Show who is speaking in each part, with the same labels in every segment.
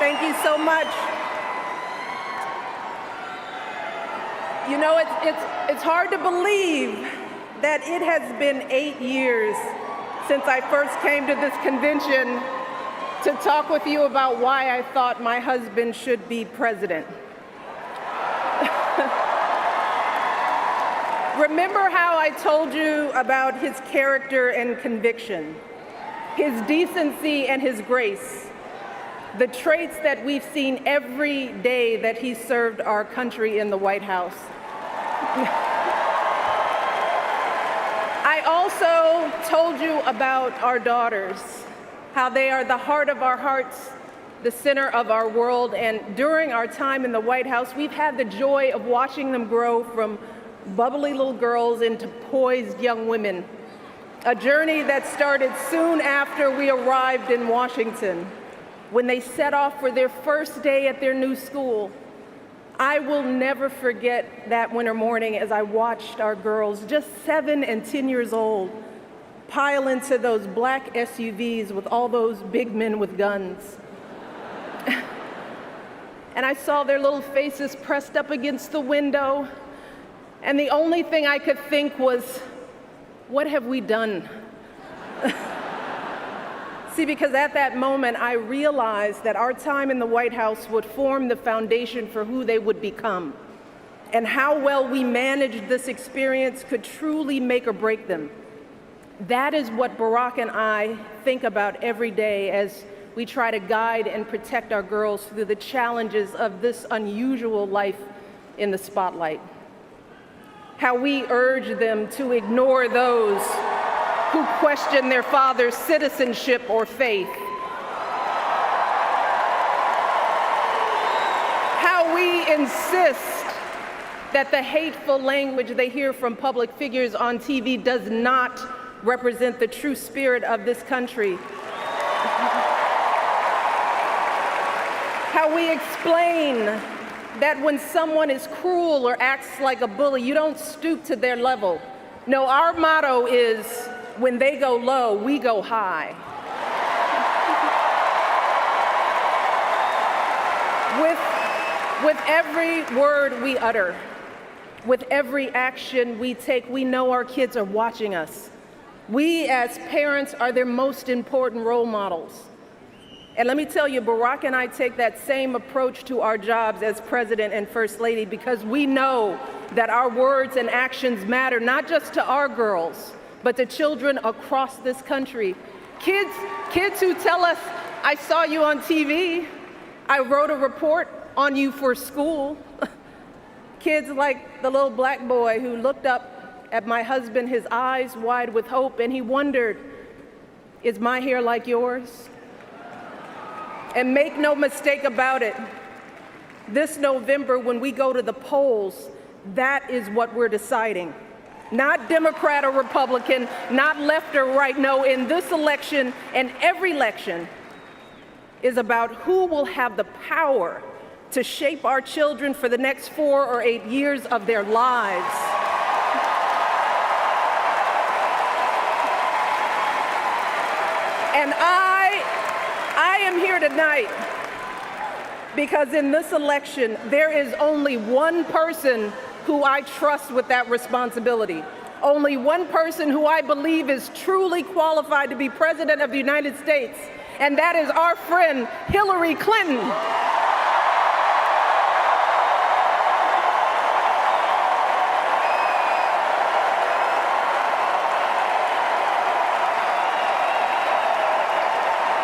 Speaker 1: Thank you so much. You know, it's hard to believe that it has been 8 years since I first came to this convention to talk with you about why I thought my husband should be president. Remember how I told you about his character and conviction, his decency and his grace, the traits that we've seen every day that he served our country in the White House. I also told you about our daughters, how they are the heart of our hearts, the center of our world, and during our time in the White House, we've had the joy of watching them grow from bubbly little girls into poised young women, a journey that started soon after we arrived in Washington, when they set off for their first day at their new school. I will never forget that winter morning as I watched our girls, just 7 and 10 years old, pile into those black SUVs with all those big men with guns. And I saw their little faces pressed up against the window, and the only thing I could think was, what have we done? See, because at that moment, I realized that our time in the White House would form the foundation for who they would become, and how well we managed this experience could truly make or break them. That is what Barack and I think about every day as we try to guide and protect our girls through the challenges of this unusual life in the spotlight. How we urge them to ignore those who question their father's citizenship or faith. How we insist that the hateful language they hear from public figures on TV does not represent the true spirit of this country. How we explain that when someone is cruel or acts like a bully, you don't stoop to their level. No, our motto is, when they go low, we go high. With every word we utter, with every action we take, we know our kids are watching us. We as parents are their most important role models. And let me tell you, Barack and I take that same approach to our jobs as President and First Lady, because we know that our words and actions matter, not just to our girls, but to children across this country. Kids who tell us, I saw you on TV, I wrote a report on you for school. Kids like the little black boy who looked up at my husband, his eyes wide with hope, and he wondered, is my hair like yours? And make no mistake about it, this November when we go to the polls, that is what we're deciding. Not Democrat or Republican, not left or right. No, in this election and every election is about who will have the power to shape our children for the next 4 or 8 years of their lives. And I am here tonight because in this election, there is only one person who I trust with that responsibility. Only one person who I believe is truly qualified to be President of the United States, and that is our friend, Hillary Clinton.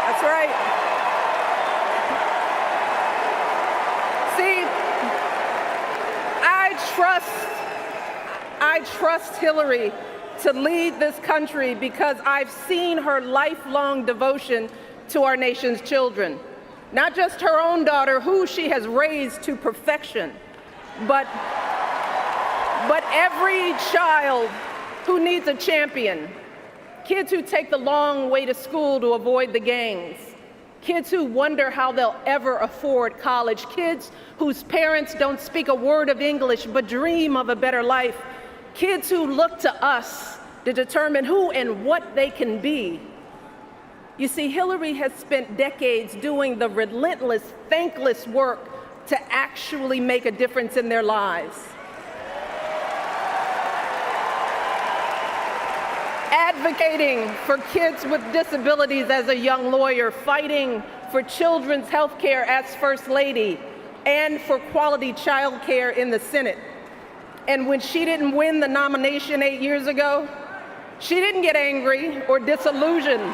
Speaker 1: That's right. See, I trust Hillary to lead this country because I've seen her lifelong devotion to our nation's children. Not just her own daughter, who she has raised to perfection, but every child who needs a champion. Kids who take the long way to school to avoid the gangs. Kids who wonder how they'll ever afford college. Kids whose parents don't speak a word of English but dream of a better life. Kids who look to us to determine who and what they can be. You see, Hillary has spent decades doing the relentless, thankless work to actually make a difference in their lives. Advocating for kids with disabilities as a young lawyer, fighting for children's health care as First Lady, and for quality child care in the Senate. And when she didn't win the nomination 8 years ago, she didn't get angry or disillusioned.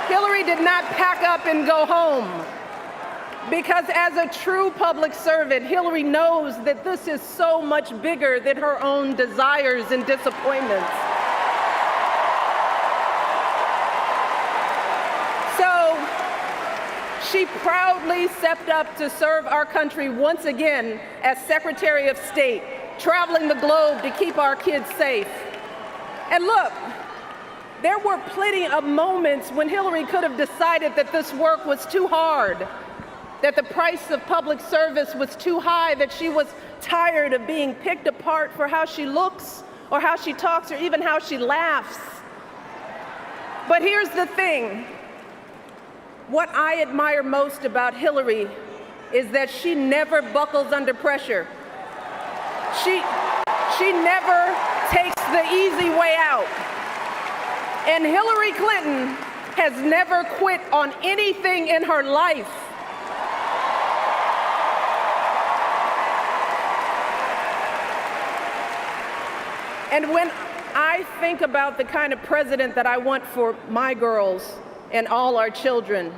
Speaker 1: Hillary did not pack up and go home, because as a true public servant, Hillary knows that this is so much bigger than her own desires and disappointments. So she proudly stepped up to serve our country once again as Secretary of State, traveling the globe to keep our kids safe. And look, there were plenty of moments when Hillary could have decided that this work was too hard, that the price of public service was too high, that she was tired of being picked apart for how she looks or how she talks or even how she laughs. But here's the thing. What I admire most about Hillary is that she never buckles under pressure. She never takes the easy way out. And Hillary Clinton has never quit on anything in her life. And when I think about the kind of president that I want for my girls and all our children,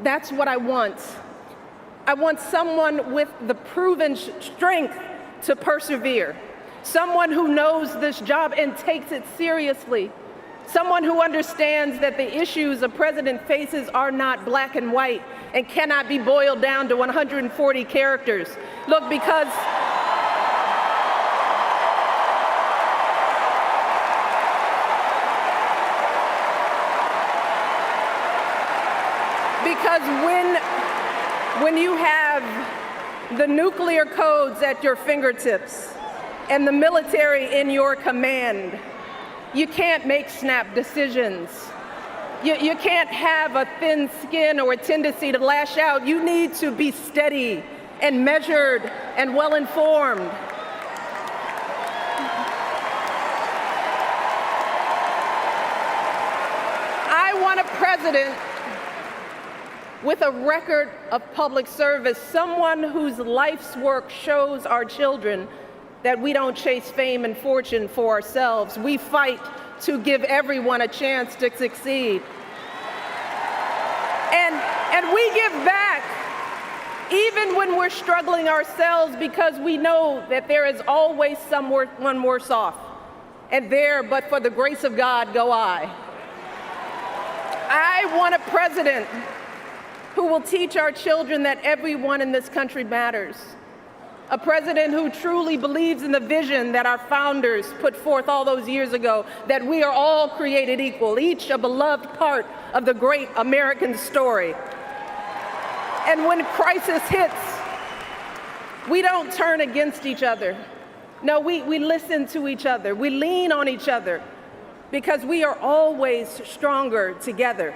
Speaker 1: that's what I want. I want someone with the proven strength to persevere, someone who knows this job and takes it seriously, someone who understands that the issues a president faces are not black and white and cannot be boiled down to 140 characters. Look, because when you have the nuclear codes at your fingertips and the military in your command, you can't make snap decisions. You can't have a thin skin or a tendency to lash out. You need to be steady and measured and well-informed. I want a president with a record of public service, someone whose life's work shows our children that we don't chase fame and fortune for ourselves. We fight to give everyone a chance to succeed. And we give back even when we're struggling ourselves, because we know that there is always someone worse off. And there, but for the grace of God, go I. I want a president who will teach our children that everyone in this country matters. A president who truly believes in the vision that our founders put forth all those years ago, that we are all created equal, each a beloved part of the great American story. And when crisis hits, we don't turn against each other. No, we listen to each other. We lean on each other, because we are always stronger together.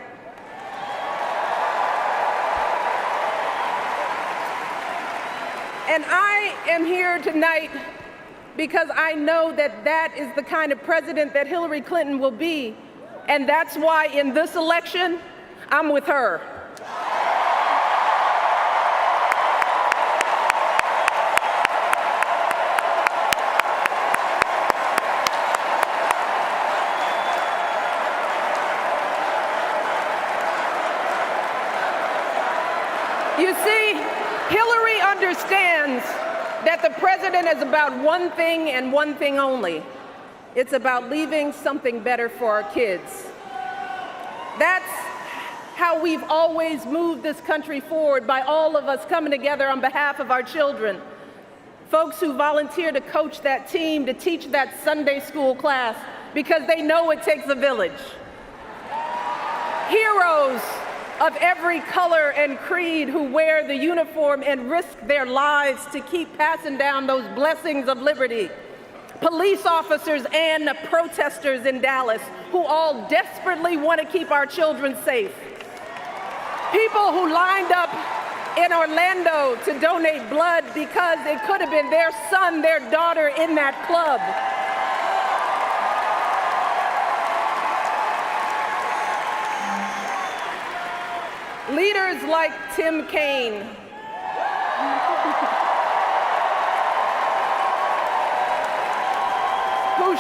Speaker 1: And I am here tonight because I know that that is the kind of president that Hillary Clinton will be. And that's why in this election, I'm with her. You see, Hillary understands that the president is about one thing and one thing only. It's about leaving something better for our kids. That's how we've always moved this country forward, by all of us coming together on behalf of our children. Folks who volunteer to coach that team, to teach that Sunday school class, because they know it takes a village. Heroes of every color and creed who wear the uniform and risk their lives to keep passing down those blessings of liberty. Police officers and protesters in Dallas who all desperately want to keep our children safe. People who lined up in Orlando to donate blood because it could have been their son, their daughter in that club. Leaders like Tim Kaine, who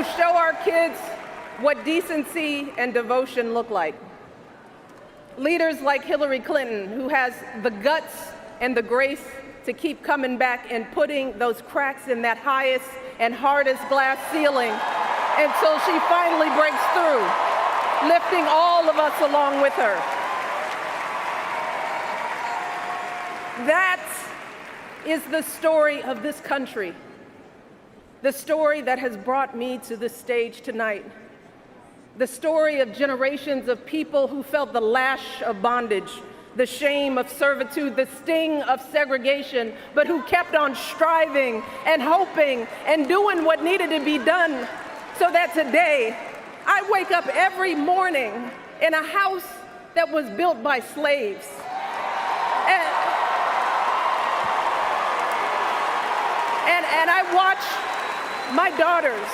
Speaker 1: show our kids what decency and devotion look like. Leaders like Hillary Clinton, who has the guts and the grace to keep coming back and putting those cracks in that highest and hardest glass ceiling until she finally breaks through, lifting all of us along with her. That is the story of this country, the story that has brought me to this stage tonight, the story of generations of people who felt the lash of bondage, the shame of servitude, the sting of segregation, but who kept on striving and hoping and doing what needed to be done so that today I wake up every morning in a house that was built by slaves. And I watch my daughters,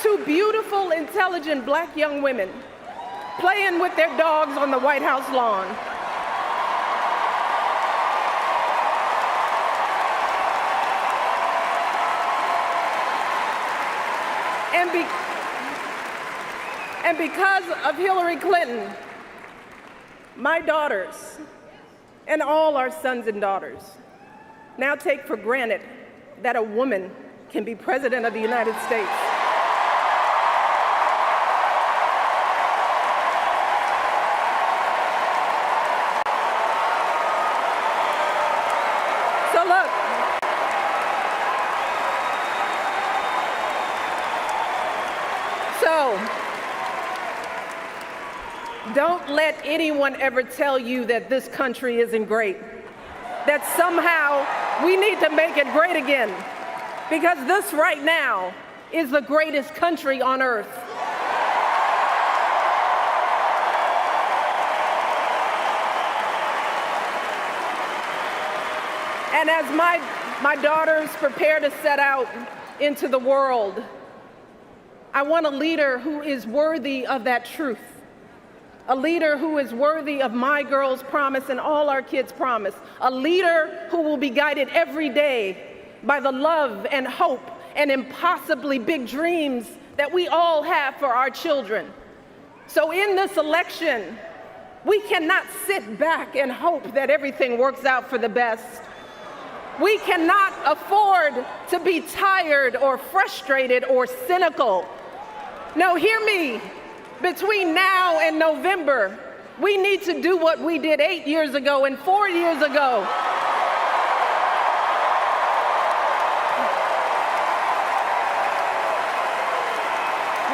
Speaker 1: two beautiful, intelligent black young women, playing with their dogs on the White House lawn. And because of Hillary Clinton, my daughters and all our sons and daughters now take for granted that a woman can be president of the United States. So look, don't let anyone ever tell you that this country isn't great, that somehow we need to make it great again, because this right now is the greatest country on earth. And as my daughters prepare to set out into the world, I want a leader who is worthy of that truth, a leader who is worthy of my girls' promise and all our kids' promise, a leader who will be guided every day by the love and hope and impossibly big dreams that we all have for our children. So in this election, we cannot sit back and hope that everything works out for the best. We cannot afford to be tired or frustrated or cynical. No, hear me. Between now and November, we need to do what we did 8 years ago and 4 years ago.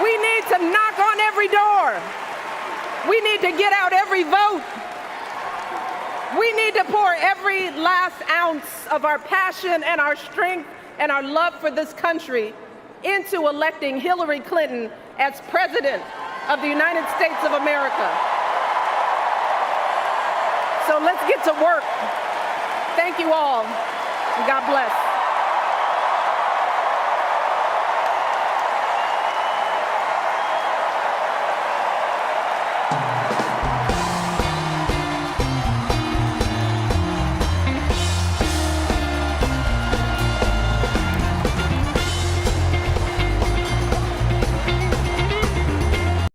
Speaker 1: We need to knock on every door. We need to get out every vote. We need to pour every last ounce of our passion and our strength and our love for this country into electing Hillary Clinton as President of the United States of America. So let's get to work. Thank you all, and God bless.